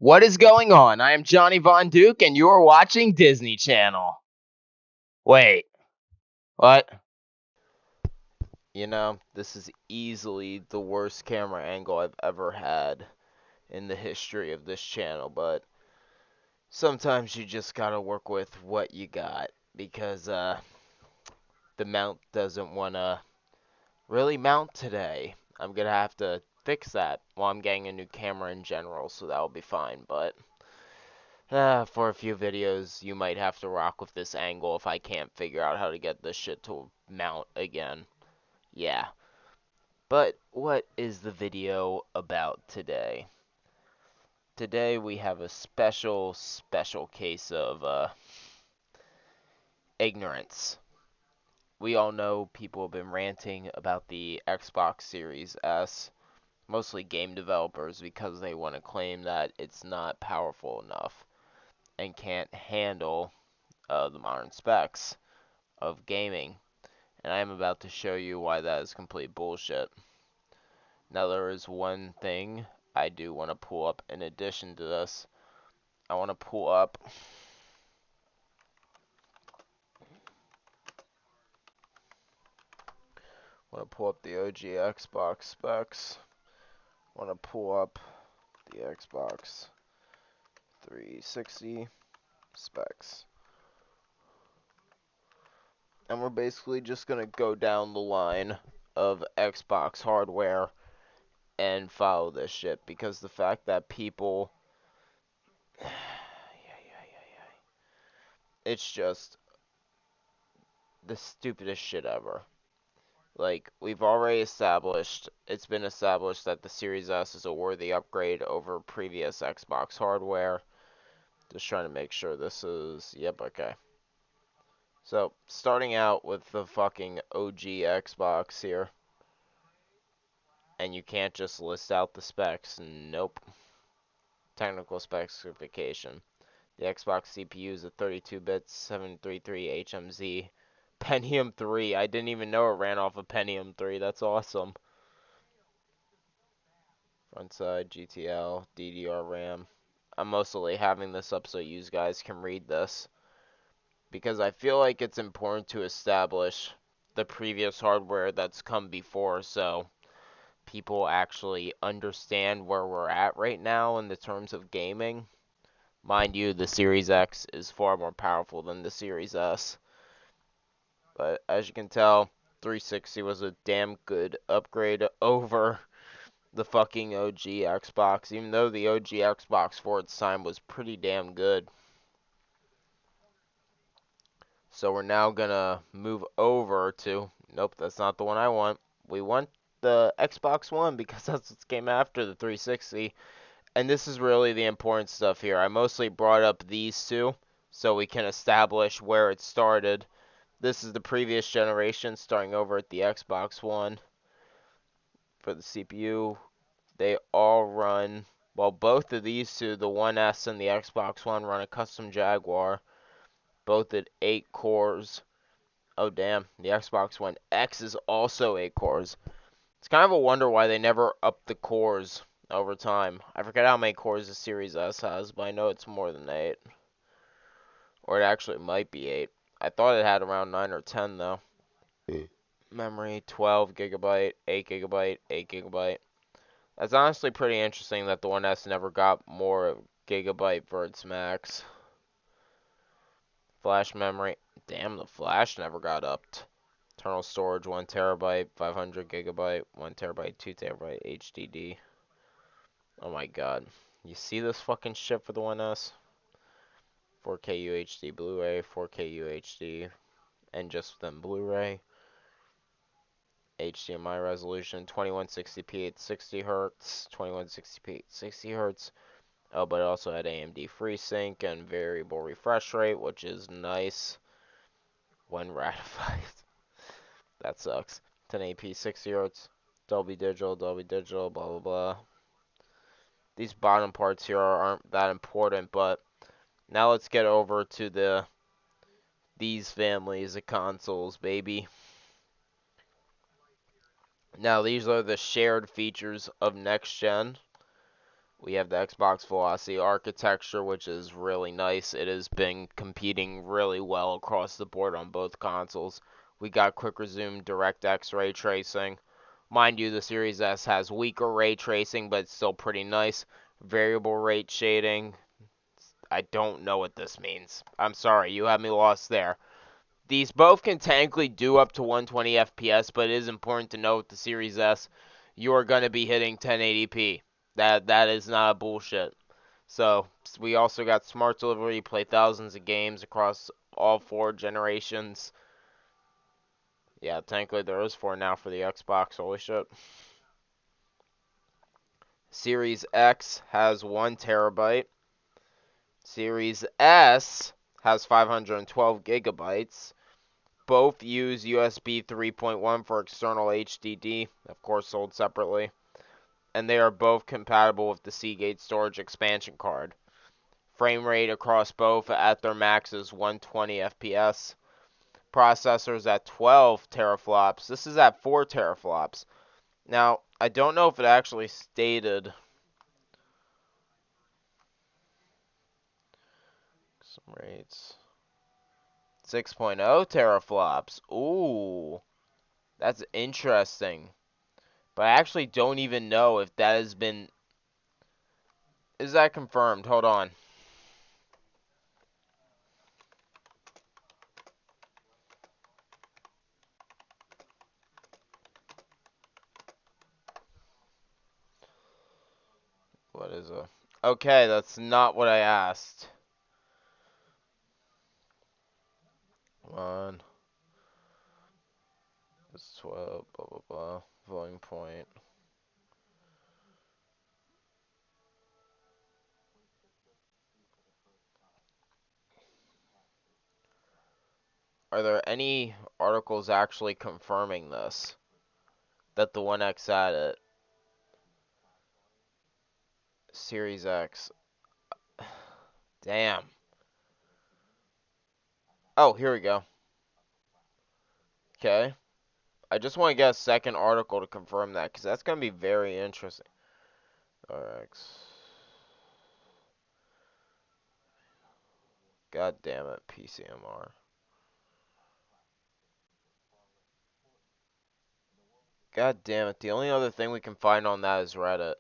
What is going on? I am Johnny Von Duke, and you are watching Disney Channel. Wait, what? This is easily the worst camera angle I've ever had in the history of this channel, but sometimes you just gotta work with what you got, because, the mount doesn't wanna really mount today. I'm gonna have to fix that. Well, I'm getting a new camera in general, so that'll be fine, but for a few videos, you might have to rock with this angle if I can't figure out how to get this shit to mount again. Yeah. But what is the video about today? Today we have a special case of ignorance. We all know people have been ranting about the Xbox Series S, mostly game developers, because they want to claim that it's not powerful enough and can't handle the modern specs of gaming, and I am about to show you why that is complete bullshit. Now, there is one thing I do want to pull up in addition to this. I want to pull up the OG Xbox specs. I want to pull up the Xbox 360 specs. And we're basically just going to go down the line of Xbox hardware and follow this shit, because the fact that people it's just the stupidest shit ever. Like, we've already established, it's been established that the Series S is a worthy upgrade over previous Xbox hardware. Just trying to make sure this is, yep, okay. So, starting out with the fucking OG Xbox here. And you can't just list out the specs. Nope. Technical specification. The Xbox CPU is a 32-bit 733 HMZ Pentium 3. I didn't even know it ran off of Pentium 3. That's awesome. Front side, GTL, DDR RAM. I'm mostly having this up so you guys can read this, because I feel like it's important to establish the previous hardware that's come before, so people actually understand where we're at right now in the terms of gaming. Mind you, the Series X is far more powerful than the Series S. But as you can tell, 360 was a damn good upgrade over the fucking OG Xbox, even though the OG Xbox for its time was pretty damn good. So we're now gonna move over to, nope, that's not the one I want. We want the Xbox One, because that's what came after the 360. And this is really the important stuff here. I mostly brought up these two so we can establish where it started. This is the previous generation, starting over at the Xbox One. For the CPU, they all run, well, both of these two, the One S and the Xbox One, run a custom Jaguar, both at 8 cores. Oh, damn, the Xbox One X is also 8 cores. It's kind of a wonder why they never upped the cores over time. I forget how many cores the Series S has, but I know it's more than 8. Or it actually might be 8. I thought it had around 9 or 10, though. Memory, 12 gigabyte, 8 gigabyte, 8 gigabyte. That's honestly pretty interesting that the 1S never got more gigabyte for its max. Flash memory. Damn, the flash never got upped. Internal storage, 1 terabyte, 500 gigabyte, 1 terabyte, 2 terabyte HDD. Oh my god. You see this fucking shit for the 1S? 4K UHD Blu-ray, 4K UHD, and just then Blu-ray. HDMI resolution, 2160p at 60 Hz, 2160p at 60 Hz. Oh, but it also had AMD FreeSync and variable refresh rate, which is nice when ratified. That sucks. 1080p 60 Hz, Dolby Digital, blah blah blah. These bottom parts here aren't that important, but now let's get over to these families of consoles, baby. Now these are the shared features of next gen. We have the Xbox Velocity architecture, which is really nice. It has been competing really well across the board on both consoles. We got quick resume DirectX ray tracing. Mind you, the Series S has weaker ray tracing, but it's still pretty nice. Variable rate shading. I don't know what this means. I'm sorry, you have me lost there. These both can technically do up to 120 FPS, but it is important to note the Series S, you are going to be hitting 1080p. That is not bullshit. So we also got smart delivery, play thousands of games across all 4 generations. Yeah, technically there is 4 now for the Xbox. Holy shit. Series X has 1 terabyte. Series S has 512 gigabytes. Both use USB 3.1 for external HDD, of course sold separately, and they are both compatible with the Seagate storage expansion card. Frame rate across both at their max is 120 FPS. Processors at 12 teraflops. This is at 4 teraflops. Now, I don't know if it actually stated some rates. 6.0 teraflops. Ooh, that's interesting. But I actually don't even know if that has been... Is that confirmed? Hold on. What is a... Okay, that's not what I asked. On. It's 12, blah, blah, blah. Volume point. Are there any articles actually confirming this? That the One X had it? Series X. Damn. Oh, here we go. Okay. I just want to get a second article to confirm that, because that's going to be very interesting. RX. God damn it, PCMR. God damn it, the only other thing we can find on that is Reddit.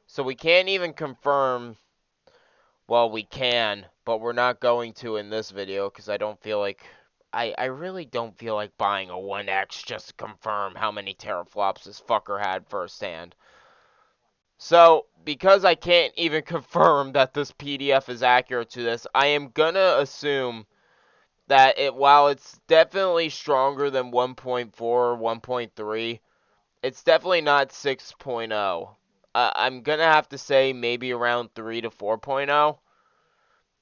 So we can't even confirm... Well, we can, but we're not going to in this video, because I don't feel like... I really don't feel like buying a 1X just to confirm how many teraflops this fucker had firsthand. So, because I can't even confirm that this PDF is accurate to this, I am gonna assume that while it's definitely stronger than 1.4 or 1.3, it's definitely not 6.0. I'm gonna have to say maybe around 3 to 4.0.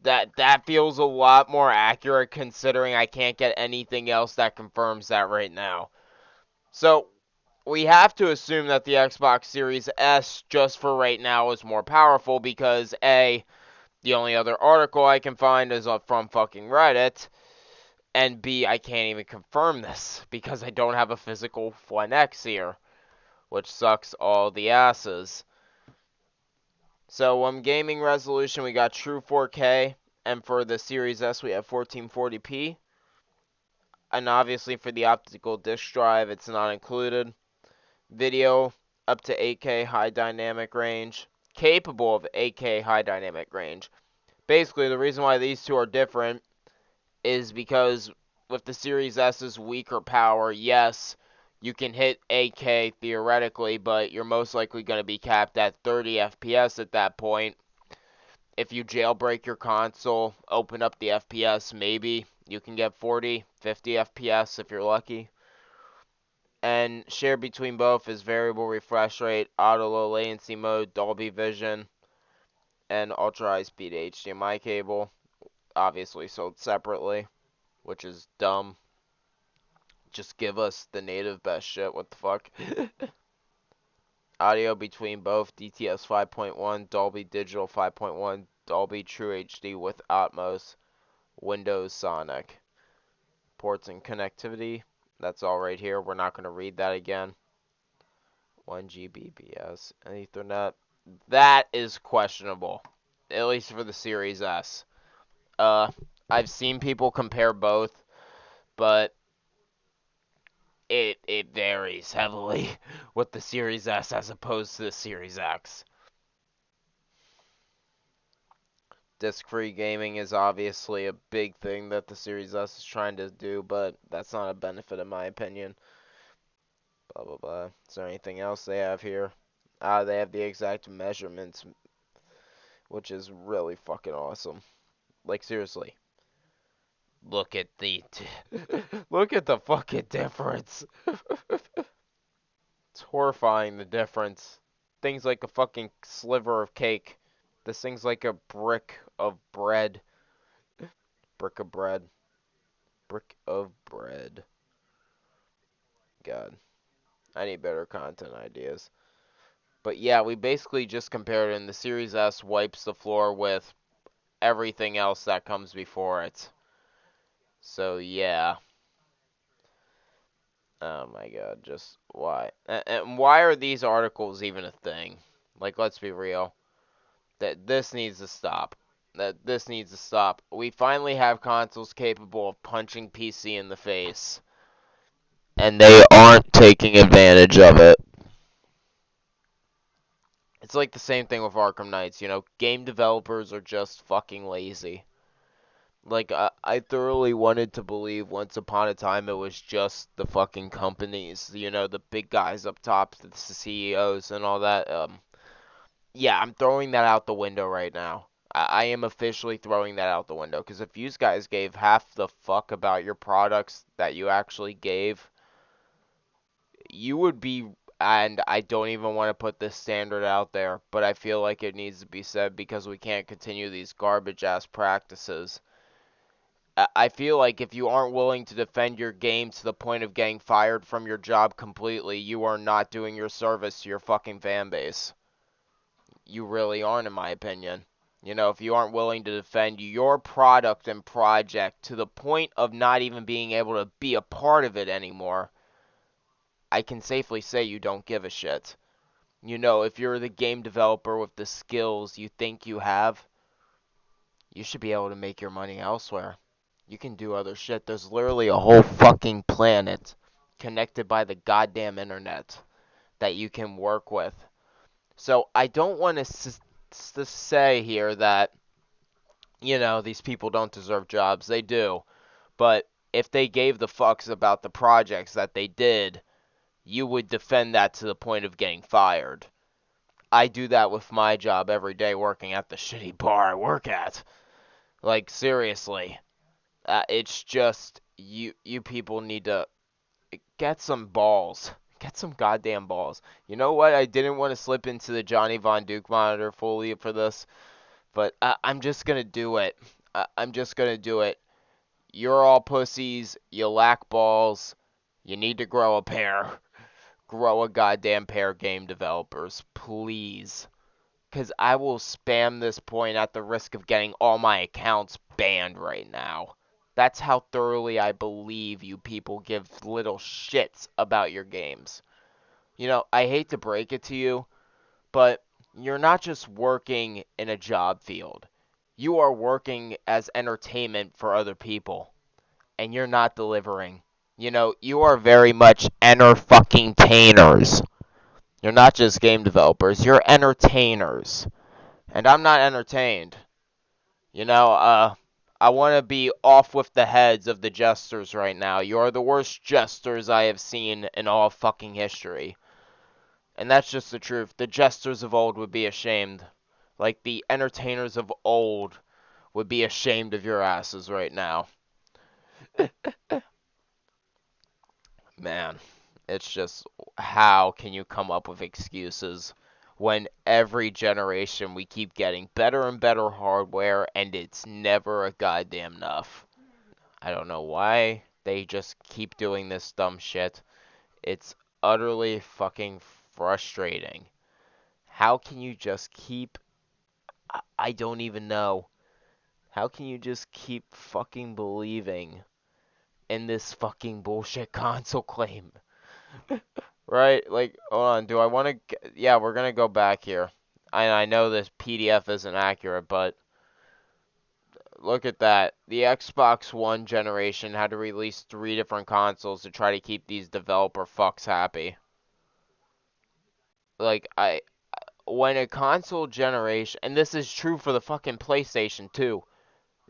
That feels a lot more accurate considering I can't get anything else that confirms that right now. So, we have to assume that the Xbox Series S, just for right now, is more powerful because, A, the only other article I can find is from fucking Reddit, and B, I can't even confirm this because I don't have a physical One X here, which sucks all the asses. So, gaming resolution, we got true 4K, and for the Series S, we have 1440p. And obviously, for the optical disc drive, it's not included. Video, up to 8K high dynamic range. Capable of 8K high dynamic range. Basically, the reason why these two are different is because with the Series S's weaker power, yes, you can hit 8K theoretically, but you're most likely going to be capped at 30 FPS at that point. If you jailbreak your console, open up the FPS, maybe you can get 40, 50 FPS if you're lucky. And shared between both is variable refresh rate, auto low latency mode, Dolby Vision, and ultra high speed HDMI cable. Obviously sold separately, which is dumb. Just give us the native best shit, what the fuck. Audio between both DTS 5.1, Dolby Digital 5.1, Dolby True HD with Atmos, Windows Sonic. Ports and connectivity, that's all right here. We're not going to read that again. 1 Gbps and Ethernet. That is questionable, at least for the Series S. Uh, I've seen people compare both, but it varies heavily with the Series S as opposed to the Series X. Disc-free gaming is obviously a big thing that the Series S is trying to do, but that's not a benefit in my opinion. Blah blah blah. Is there anything else they have here? They have the exact measurements, which is really fucking awesome. Like seriously, look at the look at the fucking difference. It's horrifying the difference. Things like a fucking sliver of cake. This thing's like a brick of bread. Brick of bread. Brick of bread. God, I need better content ideas. But yeah, we basically just compared it, and the Series S wipes the floor with everything else that comes before it. So yeah. Oh my god, just why? And why are these articles even a thing? Like, let's be real. That this needs to stop. That this needs to stop. We finally have consoles capable of punching PC in the face, and they aren't taking advantage of it. It's like the same thing with Arkham Knights, you know, game developers are just fucking lazy. Like, I thoroughly wanted to believe once upon a time it was just the fucking companies, you know, the big guys up top, the CEOs and all that. Yeah, I'm throwing that out the window right now. I am officially throwing that out the window, because if you guys gave half the fuck about your products that you actually gave, you would be, and I don't even want to put this standard out there, but I feel like it needs to be said because we can't continue these garbage ass practices. I feel like if you aren't willing to defend your game to the point of getting fired from your job completely, you are not doing your service to your fucking fan base. You really aren't, in my opinion. You know, if you aren't willing to defend your product and project to the point of not even being able to be a part of it anymore, I can safely say you don't give a shit. You know, if you're the game developer with the skills you think you have, you should be able to make your money elsewhere. You can do other shit. There's literally a whole fucking planet connected by the goddamn internet that you can work with. So I don't want to say here that, you know, these people don't deserve jobs. They do. But if they gave the fucks about the projects that they did, you would defend that to the point of getting fired. I do that with my job every day working at the shitty bar I work at. Like, seriously. It's just, you people need to get some balls. Get some goddamn balls. You know what? I didn't want to slip into the Johnny Von Duke monitor fully for this, but I'm just gonna do it. I'm just gonna do it. You're all pussies. You lack balls. You need to grow a pair. Grow a goddamn pair, game developers. Please. Because I will spam this point at the risk of getting all my accounts banned right now. That's how thoroughly I believe you people give little shits about your games. You know, I hate to break it to you, but you're not just working in a job field. You are working as entertainment for other people, and you're not delivering. You know, you are very much enter-fucking-tainers. You're not just game developers, you're entertainers. And I'm not entertained. You know, I want to be off with the heads of the jesters right now. You are the worst jesters I have seen in all fucking history. And that's just the truth. The jesters of old would be ashamed. Like the entertainers of old would be ashamed of your asses right now. Man, it's just, how can you come up with excuses when every generation we keep getting better and better hardware and it's never a goddamn enough? I don't know why they just keep doing this dumb shit. It's utterly fucking frustrating. How can you just keep... I don't even know. How can you just keep fucking believing in this fucking bullshit console claim? Right? Like, hold on. Do I want to... Yeah, we're going to go back here. I know this PDF isn't accurate, but look at that. The Xbox One generation had to release 3 different consoles to try to keep these developer fucks happy. Like, when a console generation, and this is true for the fucking PlayStation too.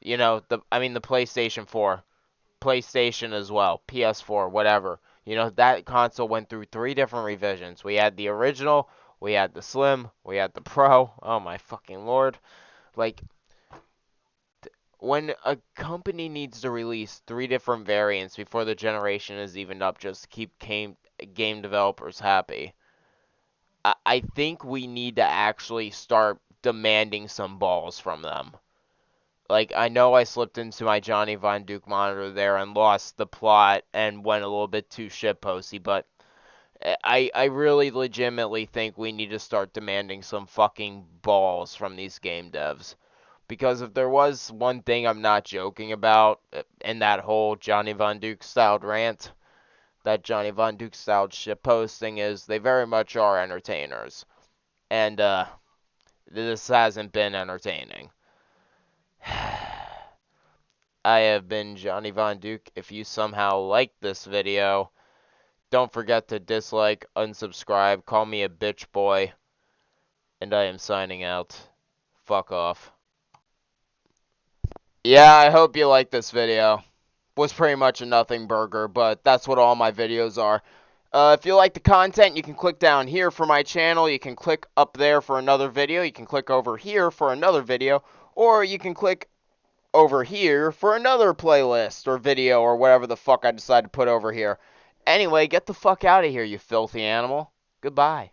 The PlayStation 4, PlayStation as well, PS4, whatever. That console went through 3 different revisions. We had the original, we had the Slim, we had the Pro. Oh my fucking lord. Like, when a company needs to release 3 different variants before the generation is even up just to keep game developers happy, I think we need to actually start demanding some balls from them. Like, I know I slipped into my Johnny Von Duke monitor there and lost the plot and went a little bit too shitposty, but I really legitimately think we need to start demanding some fucking balls from these game devs. Because if there was one thing I'm not joking about in that whole Johnny Von Duke styled rant, that Johnny Von Duke styled shitposting is they very much are entertainers. And this hasn't been entertaining. I have been Johnny Von Duke. If you somehow liked this video, don't forget to dislike, unsubscribe, call me a bitch boy, and I am signing out. Fuck off. Yeah, I hope you liked this video. Was pretty much a nothing burger, but that's what all my videos are. If you like the content, you can click down here for my channel. You can click up there for another video. You can click over here for another video. Or you can click over here for another playlist or video or whatever the fuck I decide to put over here. Anyway, get the fuck out of here, you filthy animal. Goodbye.